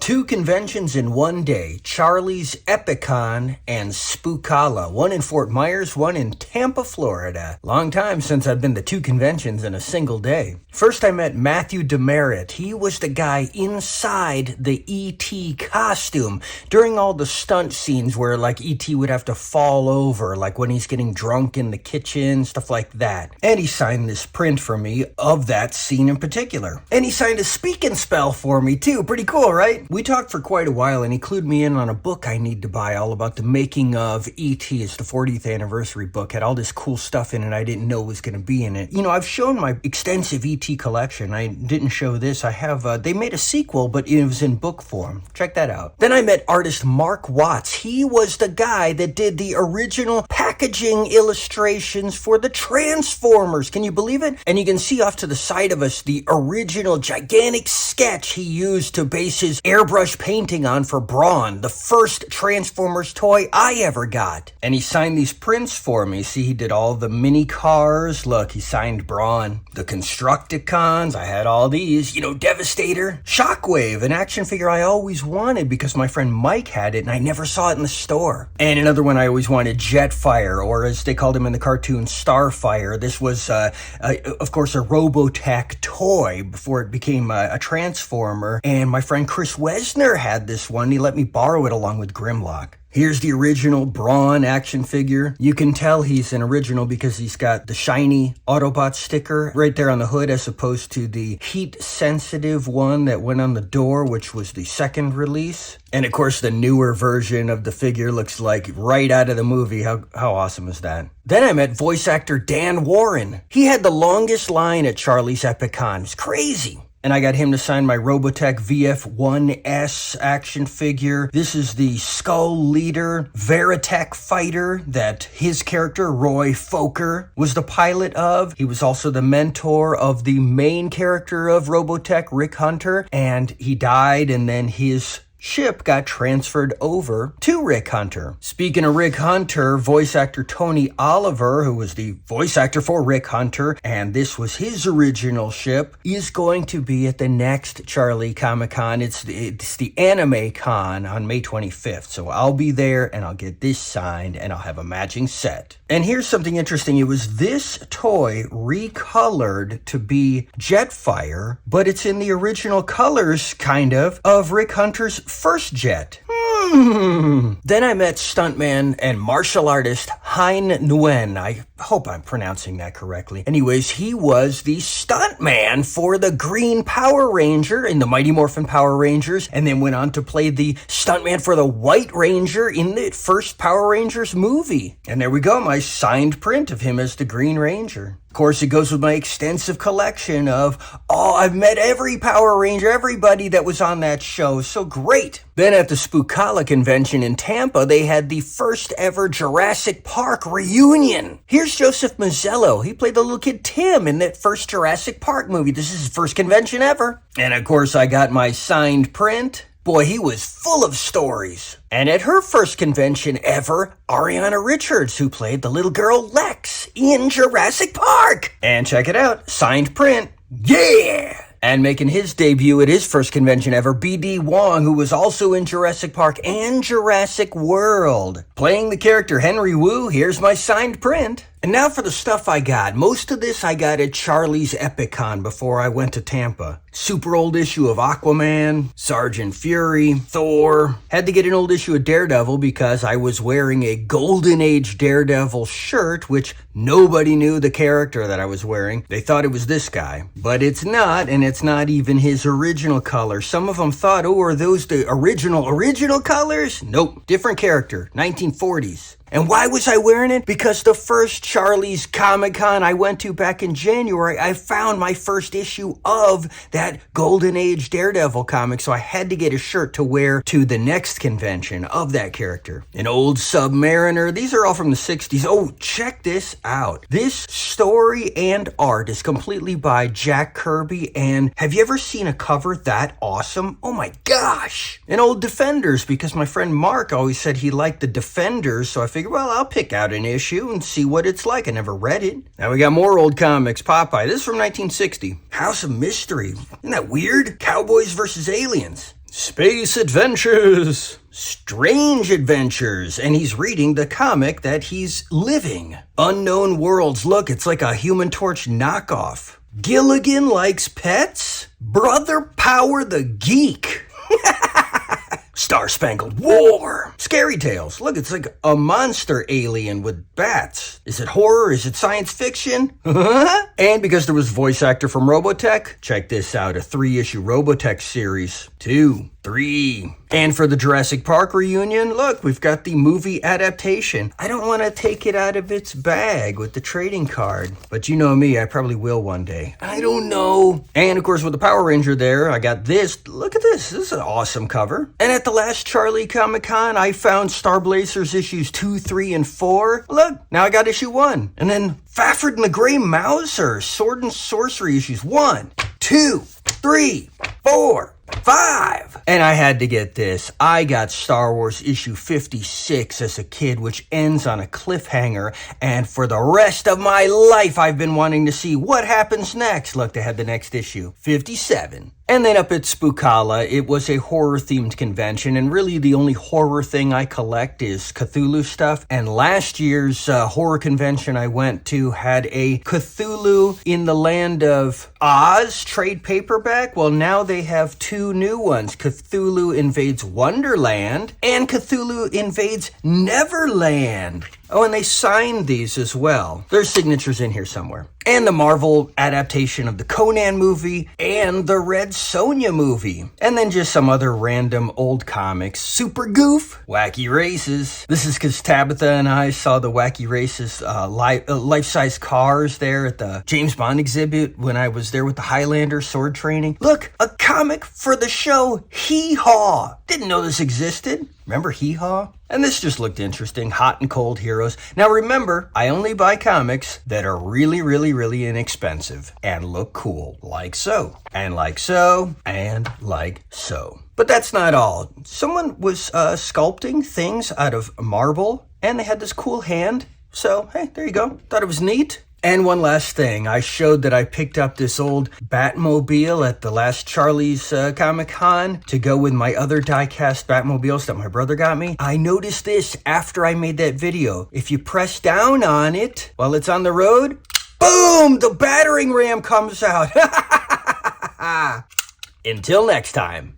Two conventions in one day, Charlie's Epicon and Spookala. One in Fort Myers, one in Tampa, Florida. Long time since I've been to two conventions in a single day. First I met Matthew Demerit. He was the guy inside the E.T. costume during all the stunt scenes where like E.T. would have to fall over, like when he's getting drunk in the kitchen, stuff like that. And he signed this print for me of that scene in particular. And he signed a speaking spell for me too. Pretty cool, right? We talked for quite a while and he clued me in on a book I need to buy all about the making of E.T. It's the 40th anniversary book. Had all this cool stuff in it I didn't know was going to be in it. You know, I've shown my extensive E.T. collection. I didn't show this. I have, they made a sequel, but it was in book form. Check that out. Then I met artist Mark Watts. He was the guy that did the original packaging illustrations for the Transformers. Can you believe it? And you can see off to the side of us the original gigantic sketch he used to base his airbrush painting on for Brawn, the first Transformers toy I ever got. And he signed these prints for me. See, he did all the mini cars. Look, he signed Brawn. The Constructicons, I had all these. You know, Devastator. Shockwave, an action figure I always wanted because my friend Mike had it and I never saw it in the store. And another one I always wanted, Jetfire, or as they called him in the cartoon, Starfire. This was, of course, a Robotech toy before it became a Transformer. And my friend Chris Wesner had this one. He let me borrow it along with Grimlock. Here's the original Brawn action figure. You can tell he's an original because he's got the shiny Autobot sticker right there on the hood as opposed to the heat-sensitive one that went on the door, which was the second release. And of course, the newer version of the figure looks like right out of the movie. How awesome is that? Then I met voice actor Dan Warren. He had the longest line at Charlie's Epicon. It's crazy. And I got him to sign my Robotech VF-1S action figure. This is the Skull Leader Veritech fighter that his character, Roy Fokker, was the pilot of. He was also the mentor of the main character of Robotech, Rick Hunter, and he died, and then his ship got transferred over to Rick Hunter. Speaking of Rick Hunter, voice actor Tony Oliver, who was the voice actor for Rick Hunter, and this was his original ship, is going to be at the next Charlie Comic-Con. It's the Anime Con on May 25th. So I'll be there and I'll get this signed and I'll have a matching set. And here's something interesting. It was this toy recolored to be Jetfire, but it's in the original colors, kind of Rick Hunter's first jet. Then I met stuntman and martial artist Hein Nguyen. I hope I'm pronouncing that correctly. Anyways, he was the stuntman for the Green Power Ranger in the Mighty Morphin Power Rangers, and then went on to play the stuntman for the White Ranger in the first Power Rangers movie. And there we go, my signed print of him as the Green Ranger. Of course, it goes with my extensive collection of, I've met every Power Ranger, everybody that was on that show. So great. Then at the Spookala convention in Tampa, they had the first ever Jurassic Park reunion. Here's Joseph Mazzello. He played the little kid Tim in that first Jurassic Park movie. This is his first convention ever. And of course, I got my signed print. Boy, he was full of stories. And at her first convention ever, Ariana Richards, who played the little girl Lex in Jurassic Park. And check it out, signed print. Yeah! And making his debut at his first convention ever, B.D. Wong, who was also in Jurassic Park and Jurassic World. Playing the character Henry Wu, here's my signed print. And now for the stuff I got. Most of this I got at Charlie's Epicon before I went to Tampa. Super old issue of Aquaman, Sergeant Fury, Thor. Had to get an old issue of Daredevil because I was wearing a Golden Age Daredevil shirt, which nobody knew the character that I was wearing. They thought it was this guy. But it's not, and it's not even his original color. Some of them thought, are those the original colors? Nope, different character, 1940s. And why was I wearing it? Because the first Charlie's Comic-Con I went to back in January, I found my first issue of that Golden Age Daredevil comic, so I had to get a shirt to wear to the next convention of that character. An old Submariner. These are all from the 60s. Oh, check this out. This story and art is completely by Jack Kirby, and have you ever seen a cover that awesome? Oh my gosh! An old Defenders, because my friend Mark always said he liked the Defenders, so I figured, well, I'll pick out an issue and see what it's like. I never read it. Now we got more old comics. Popeye. This is from 1960. House of Mystery. Isn't that weird? Cowboys versus aliens. Space Adventures, Strange Adventures, and he's reading the comic that he's living. Unknown Worlds, look, it's like a Human Torch knockoff. Gilligan Likes Pets, Brother Power the Geek. Star Spangled War. Scary Tales. Look, it's like a monster alien with bats. Is it horror? Is it science fiction? And because there was voice actor from Robotech, check this out, a 3-issue Robotech series. 2, 3. And for the Jurassic Park reunion, look, we've got the movie adaptation. I don't want to take it out of its bag with the trading card, but you know me, I probably will one day. I don't know. And of course, with the Power Ranger there, I got this. Look at this. This is an awesome cover. And at the last Charlie Comic-Con, I found Star Blazers issues 2, 3, and 4. Look, now I got issue 1. And then Fafford and the Grey Mouser, Sword and Sorcery issues 1, 2, 3, 4, 5. And I had to get this. I got Star Wars issue 56 as a kid, which ends on a cliffhanger. And for the rest of my life, I've been wanting to see what happens next. Look, they had the next issue, 57. And then up at Spookala, it was a horror-themed convention, and really the only horror thing I collect is Cthulhu stuff. And last year's horror convention I went to had a Cthulhu in the Land of Oz trade paperback. Well, now they have 2 new ones, Cthulhu Invades Wonderland and Cthulhu Invades Neverland. Oh, and they signed these as well. There's signatures in here somewhere. And the Marvel adaptation of the Conan movie and the Red Sonja movie. And then just some other random old comics. Super Goof, Wacky Races. This is because Tabitha and I saw the Wacky Races life-size cars there at the James Bond exhibit when I was there with the Highlander sword training. Look, a comic for the show Hee Haw. Didn't know this existed. Remember Hee Haw? And this just looked interesting. Hot and cold heroes. Now remember, I only buy comics that are really, really, really inexpensive and look cool. Like so. And like so. And like so. But that's not all. Someone was sculpting things out of marble, and they had this cool hand. So, hey, there you go. Thought it was neat. And one last thing, I showed that I picked up this old Batmobile at the last Charlie's Comic-Con to go with my other die-cast Batmobiles that my brother got me. I noticed this after I made that video. If you press down on it while it's on the road, boom, the battering ram comes out. Until next time.